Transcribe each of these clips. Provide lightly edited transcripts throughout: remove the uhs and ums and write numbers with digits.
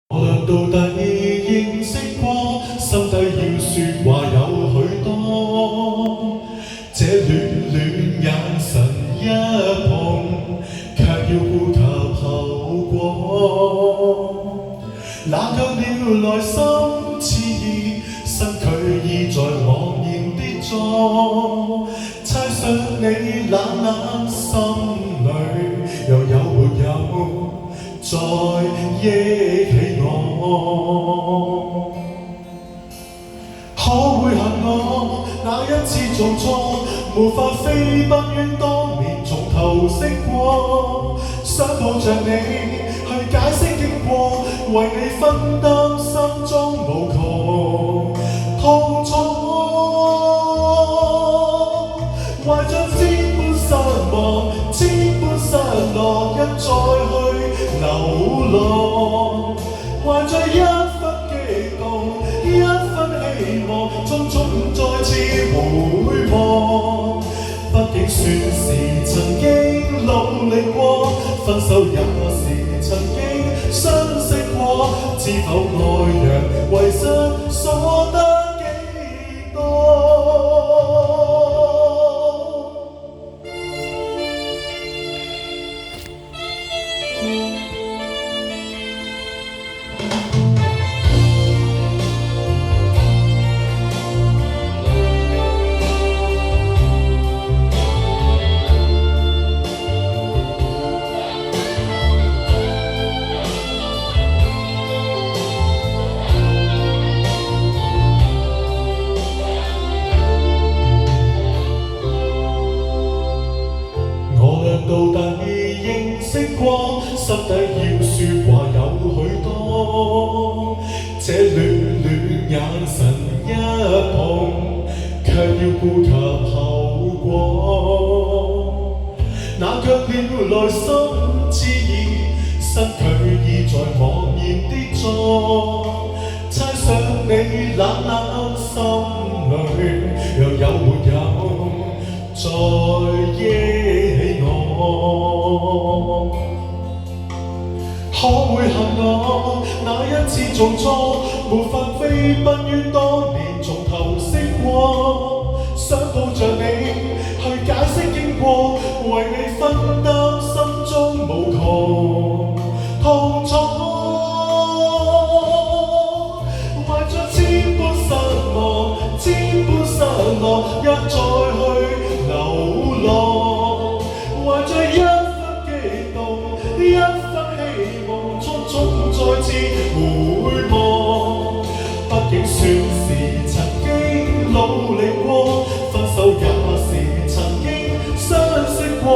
我倆到底認識過，心底要說話有許多。這暖暖眼神一碰，卻要顧及後果。那卻了內心熾意，身軀已在茫然跌坐。猜想你冷冷心裏，又有沒有再憶起我？可會恨我那一次做錯，無法飛奔於當年從頭識過，想抱着你去解釋經過，為你分擔心中無窮痛楚。懷着千般失望，千般失落，一再去流浪，懷着一分激動，一分希望，匆匆再次回望。畢竟算是曾經努力過，分手也是曾經相識過，知否愛人為失所得幾多？到底認識過，心底要說話有許多。這暖暖眼神一碰，卻要顧及後果。那卻了內心熾意，身軀已在茫然跌坐。猜想你冷冷心裏，又有沒有再憶起我？可會恨我那一次做錯，無法飛奔於當年從頭識過，想抱着你去解釋經過，為你分擔心中無窮痛楚。懷着千般失望，千般失落，一再去流浪，懷着一分激動，一分希望，匆匆再次回望。畢竟算是曾經努力過，分手也是曾經相識過，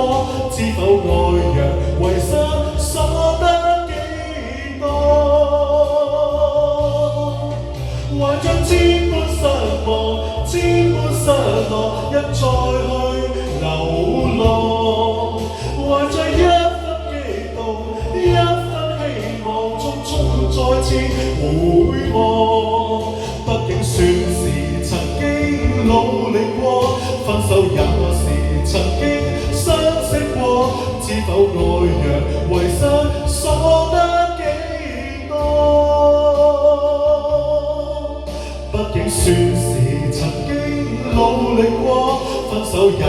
知否愛人為失所得幾多？懷着千般失望，千般失落，一再去流浪，懷着一分激動，一分希望，匆匆再次回望。畢竟算是曾經努力過，分手也是曾經相識過，知否愛人為失所得幾多？畢竟算是曾經努力過，分手也